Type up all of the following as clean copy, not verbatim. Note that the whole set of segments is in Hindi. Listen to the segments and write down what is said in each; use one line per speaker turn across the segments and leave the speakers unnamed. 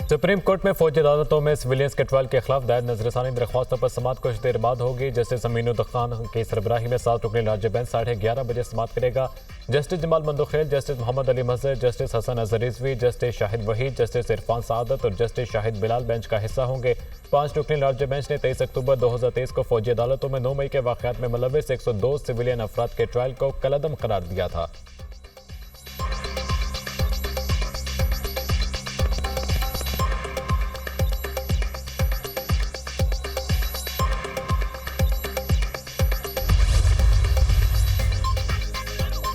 सुप्रीम कोर्ट में फौजी अदालतों में सिविलियंस के ट्रायल के खिलाफ दायर नजरसानी दरख्वास्तों पर समाअत कुछ देर बाद होगी। जस्टिस अमीनुद्दीन खान की सरबराही में 7 रुकनी लार्ज बेंच 11:30 बजे समाअत करेगा। Justice Jamal Mandokhel, justice Mohammad Ali Mazhar, justice Hasan Azhar Rizvi, justice Shahid Waheed, justice Irfan Saadat और जस्टिस शाहिद बिलाल बेंच का हिस्सा होंगे। 5 रुकनी लार्ज बेंच ने 23 अक्टूबर 2023 को फौजी अदालतों में 9 मई के वाकयात में मुलविस 102 सिविलियन अफराद के ट्रायल को कलअदम करार दिया था।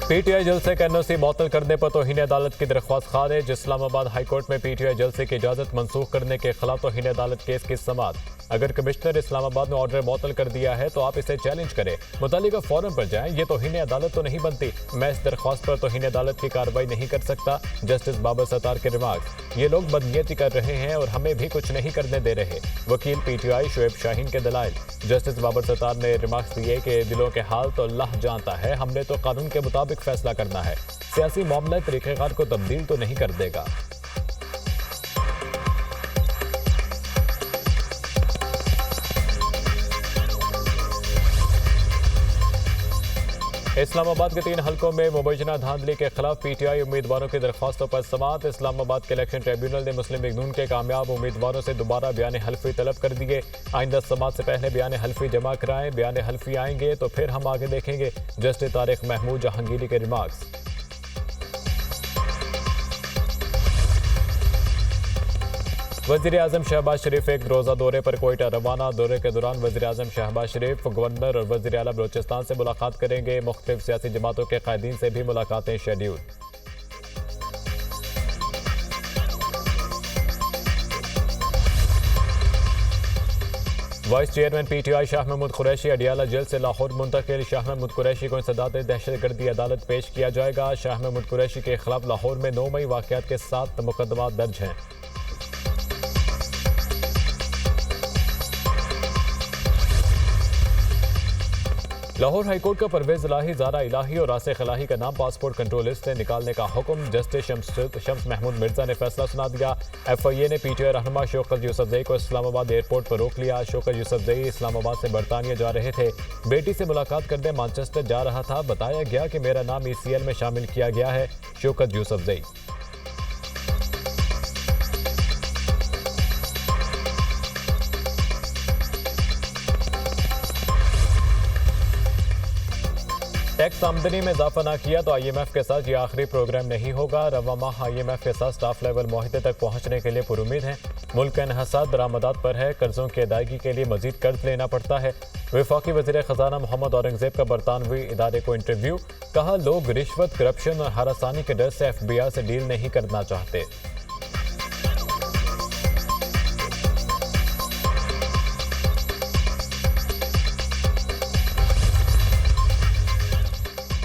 पीटीआई जलसे का एनओसी मुअत्तल करने पर तौहीन अदालत की दरख्वास्त खारिज। इस्लामाबाद हाई कोर्ट में पीटीआई जलसे की इजाजत मंसूख करने के खिलाफ तौहीन अदालत केस की समाअत। अगर कमिश्नर इस्लामाबाद ने ऑर्डर मुअत्तल कर दिया है तो आप इसे चैलेंज करें, मुतल्लिका फोरम पर जाएं। ये तौहीन अदालत तो नहीं बनती। मैं इस दरख्वास्त पर तौहीन अदालत की कार्रवाई नहीं कर सकता। जस्टिस बाबर सत्तार के रिमार्क्स, ये लोग बदनीयती कर रहे हैं और हमें भी कुछ नहीं करने दे रहे। वकील पीटीआई शुएब शाहीन के दलाइल। जस्टिस बाबर सत्तार ने रिमार्क्स दिए कि दिलों के हाल तो अल्लाह जानता है, हमने तो कानून के मुताबिक फैसला करना है। सियासी मामला तरीक़ेकार को तब्दील तो नहीं कर देगा। इस्लामाबाद के 3 हलकों में मुबैना धांधली के खिलाफ पीटीआई उम्मीदवारों की दरख्वास्तों पर समाअत। इस्लामाबाद के इलेक्शन ट्रिब्यूनल ने मुस्लिम लीग नून के कामयाब उम्मीदवारों से दोबारा बयान हल्फी तलब कर दिए। आइंदा समाअत से पहले बयान हल्फी जमा कराएं। बयान हल्फी आएंगे तो फिर हम आगे देखेंगे। जस्टिस तारिक महमूद जहांगीरी के रिमार्क्स। वज़ीर-ए-आज़म शहबाज शरीफ एक रोज़ा दौरे पर कोयटा रवाना। दौरे के दौरान वज़ीर-ए-आज़म शहबाज शरीफ गवर्नर और वज़ीर आला बलोचिस्तान से मुलाकात करेंगे। मुख्तलिफ सियासी जमातों के कायदीन से भी मुलाकातें schedule. Vice chairman PTI Shah Mahmood Qureshi Adiala jail से लाहौर मुंतकिल। शाह महमूद कुरैशी को इंसदाद दहशतगर्दी अदालत पेश किया जाएगा। शाह महमूद कुरैशी के खिलाफ लाहौर में 9 मई वाकयात के 7 मुकदमा दर्ज हैं। लाहौर हाईकोर्ट का परवेज इलाही, ज़ारा इलाही और आसिफ इलाही का नाम पासपोर्ट कंट्रोल लिस्ट से निकालने का हुक्म। जस्टिस शम्स महमूद मिर्जा ने फैसला सुना दिया। एफआईए ने पीटीआई रहनुमा शौकत यूसुफजई को इस्लामाबाद एयरपोर्ट पर रोक लिया। शौकत यूसुफजई इस्लामाबाद से बरतानिया जा रहे थे। बेटी से मुलाकात करने मैनचेस्टर जा रहा था। बताया गया कि मेरा नाम ईसीएल में शामिल किया गया है। शौकत यूसुफजई। टैक्स आमदनी में इजाफा ना किया तो आईएमएफ के साथ ये आखिरी प्रोग्राम नहीं होगा। रवा माह आईएमएफ के साथ स्टाफ लेवल मुआहदे तक पहुंचने के लिए पुरुमीद हैं। मुल्क का इन्हसार दरामदात पर है। कर्जों की अदायगी के लिए मजीद कर्ज लेना पड़ता है। वफाकी वज़ीर ख़जाना मोहम्मद औरंगजेब का बरतानवी इदारे को इंटरव्यू। कहा, लोग रिश्वत, करप्शन और हरासानी के डर से FBI से डील नहीं करना चाहते।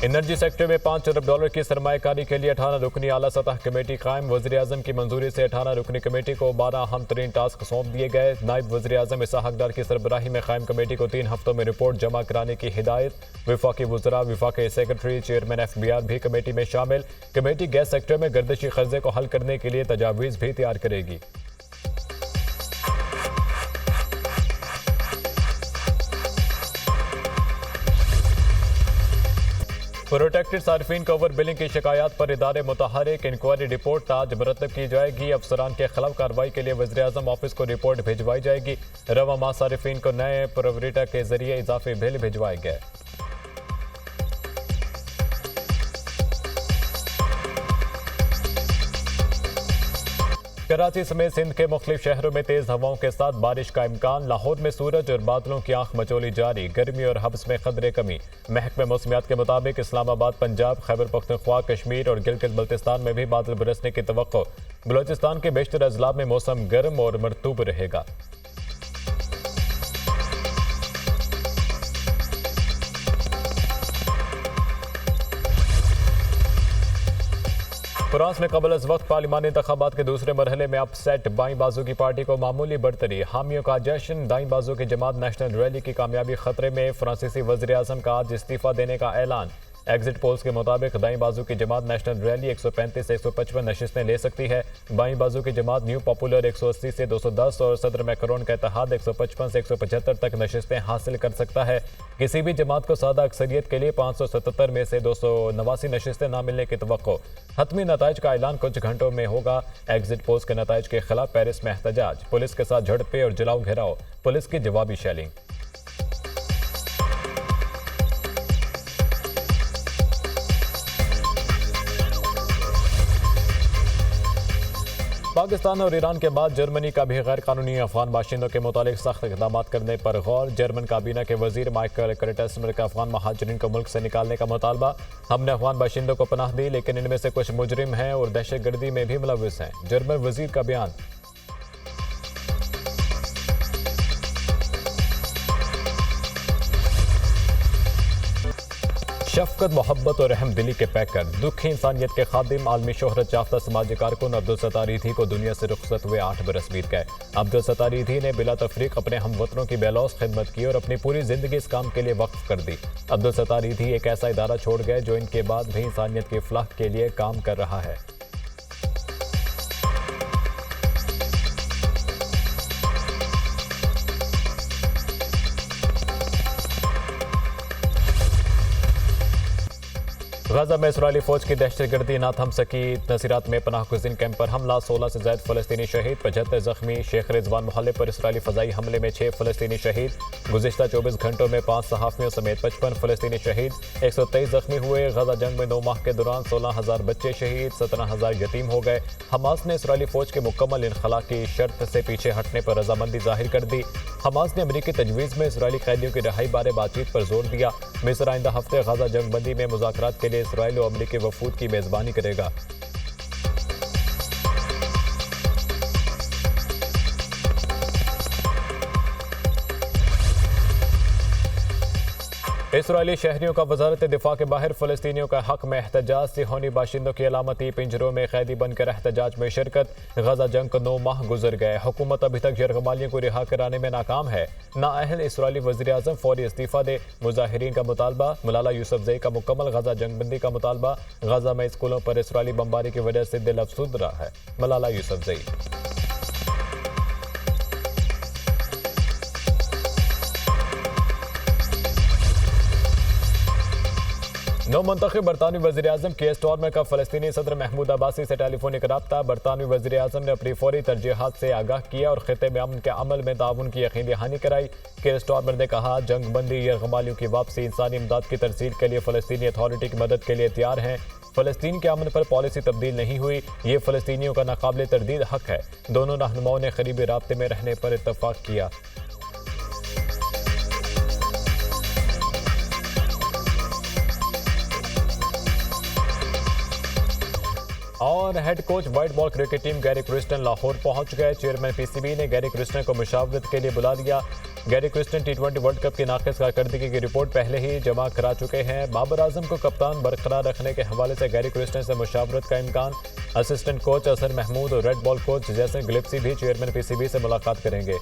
एनर्जी सेक्टर में $5 अरब की सरमायाकारी के लिए 18 रुकनी आला सतह कमेटी कायम। वज़ीर-ए-आज़म की मंजूरी से 18 रुकनी कमेटी को 12 अहम तरीन टास्क सौंप दिए गए। नायब वज़ीर-ए-आज़म इसहाक डार की सरबराही में कायम कमेटी को 3 हफ्तों में रिपोर्ट जमा कराने की हिदायत। वफाकी वज़रा, वफाकी सेक्रेटरी, चेयरमैन FBI भी कमेटी में शामिल। कमेटी गैस सेक्टर में गर्दिशी कर्जे को हल करने के लिए तजावीज़ भी तैयार करेगी। प्रोटेक्टेड सार्फिन का ओवर बिलिंग की शिकायत पर इदारे मुतहरिक। इंक्वायरी रिपोर्ट आज मुरतब की जाएगी। अफसरान के खिलाफ कार्रवाई के लिए वज़ीर-ए-आज़म ऑफिस को रिपोर्ट भिजवाई जाएगी। रवा माह सार्फिन को नए प्रोविटा के जरिए इजाफी बिल भिजवाए गए। कराची समेत सिंध के मुख्तलिफ शहरों में तेज हवाओं के साथ बारिश का इम्कान। लाहौर में सूरज और बादलों की आंख मचोली जारी। गर्मी और हब्स में खतरे कमी। महकमे मौसमियात के मुताबिक इस्लामाबाद, पंजाब, खैबर पख्तूनख्वा, कश्मीर और गिलगित बल्तिस्तान में भी बादल बरसने की तवक्को। बलोचिस्तान के बेशतर अजला में मौसम गर्म और मरतूब रहेगा। फ्रांस में कबल अज वक्त पार्लिमानी इंतखाबात के दूसरे मरहले में अपसेट। बाईं बाजू की पार्टी को मामूली बढ़तरी। हामियों का जश्न। दाईं बाजू की जमात नेशनल रैली की कामयाबी खतरे में। फ्रांसीसी वज़ीर-ए-आज़म का आज इस्तीफा देने का ऐलान। एग्जिट पोल्स के मुताबिक दाईं बाजू की जमात नेशनल रैली 135 से 155 नशिस्तें ले सकती है, बाईं बाजू की जमात न्यू पॉपुलर 180 से 210 और सदर मैक्रोन का इत्तेहाद 155 से 175 तक नशिस्तें हासिल कर सकता है। किसी भी जमात को सादा अक्सरियत के लिए 577 में से 289 नशिस्तें न मिलने की तवक्को। हतमी नताइज का ऐलान कुछ घंटों में होगा। एग्जिट पोल्स के नताइज के खिलाफ पेरिस में एहतजाज, पुलिस के साथ झड़पें और जलाओ घेराव, पुलिस की जवाबी शेलिंग। पाकिस्तान और ईरान के बाद जर्मनी का भी गैर कानूनी अफगान बाशिंदों के मुतालिक सख्त इक़दाम करने पर गौर। जर्मन काबीना के वजीर माइकल कर्टेसमर का अफगान महाजरीन को मुल्क से निकालने का मुतालबा। हमने अफगान बाशिंदों को पनाह दी, लेकिन इनमें से कुछ मुजरिम हैं और दहशतगर्दी में भी मुलविस हैं। जर्मन वजीर का बयान। शफकत, मोहब्बत और रहम दिली के पैकर, दुखी इंसानियत के खादिम, आलमी शोहरत याफ्ता समाजी कारकुन अब्दुल सत्तार ईधी को दुनिया से रुखसत हुए 8 बरस बीत गए। अब्दुल सत्तार ईधी ने बिला तफरीक अपने हमवतनों की बेलौस खिदमत की और अपनी पूरी जिंदगी इस काम के लिए वक्फ कर दी। अब्दुल सत्तार ईधी एक ऐसा इदारा छोड़ गए जो इनके बाद भी इंसानियत की फलाह के लिए काम कर रहा है। गाजा में इस्राएली फौज की दहशतगर्दी ना थम सकी। नसीरात में पनाह गुज़ीन कैंप पर हमला, 16 से ज़ायद फ़लस्तीनी शहीद, 75 जख्मी। शेख रिजवान मोहल्ले पर इस्राएली फ़ज़ाई हमले में 6 फ़लस्तीनी शहीद। गुज़िश्ता 24 घंटों में 5 सहाफ़ियों समेत 55 फ़लस्तीनी शहीद, 123 जख्मी हुए। गाजा जंग में 9 माह के दौरान 16,000 बच्चे शहीद, 17,000 यतीम हो गए। हमास ने इस्राएली फौज के मुकम्मल इनखला की शर्त से पीछे हटने पर रजामंदी जाहिर कर दी। हमास ने अमरीकी तजवीज़ में इस्राएली कैदियों की रिहाई बारे बातचीत पर जोर दिया। मिस्र आइंदा हफ्ते गाजा जंगबंदी में मुज़ाकरात के लिए इस्राएल और अमरीकी वफूद की मेज़बानी करेगा। इस्राएली शहरियों का वजारत दिफा के बाहर फ़लस्तीनियों का हक में एहतजाज। सिहोनी बाशिंदों की अलामती पिंजरों में कैदी बनकर एहतजाज में शिरकत। गाजा जंग को 9 माह गुजर गए, हुकूमत अभी तक यरगमालियों को रिहा कराने में नाकाम है। नाअहल इस्राएली वज़ीर आज़म फौरी इस्तीफ़ा दे, मुजाहिरीन का मुतालबा। मलाला यूसुफज़ई का मुकम्मल गाजा जंगबंदी का मुतालबा। गाजा में स्कूलों पर इस्राएली बमबारी की वजह से दिल अफसुर्दा है, मलाला यूसुफज़ई। नौ मुंतखब बरतानवी वज़ीर आज़म के स्टॉर्मर का फ़लस्तीनी सदर महमूद अब्बासी से टेलीफोनिक रब्ता। बरतानवी वज़ीर आज़म ने अपनी फौरी तरजीहात से आगाह किया और खिते में अमन के अमल में ताउन की यकीन दहानी कराई। के स्टॉर्मर ने कहा, जंगबंदी, यरगमालियों की वापसी, इंसानी इमदाद की तरसील के लिए फ़लस्तीनी अथॉरिटी की मदद के लिए तैयार हैं। फ़लस्तीन के अमन पर पॉलिसी तब्दील नहीं हुई, ये फ़लस्तीनियों का नाकाबिल तरदीद हक है। दोनों रहनुमाओं ने करीबी राब्ते में रहने पर इत्तफाक किया। और head coach white ball cricket team Gary Kristen Lahore पहुंच गए। चेयरमैन पीसीबी ने गैरी क्रिस्टन को मुशावरत के लिए बुला लिया। Gary Kristen T20 world cup की नाक़िस कारकर्दगी की रिपोर्ट पहले ही जमा करा चुके हैं। बाबर आजम को कप्तान बरकरार रखने के हवाले से गैरी क्रिस्टन से मुशावरत का इम्कान। असिस्टेंट कोच असर महमूद और रेड बॉल कोच जैसन गिलिप्सी भी चेयरमैन पीसीबी से मुलाकात करेंगे।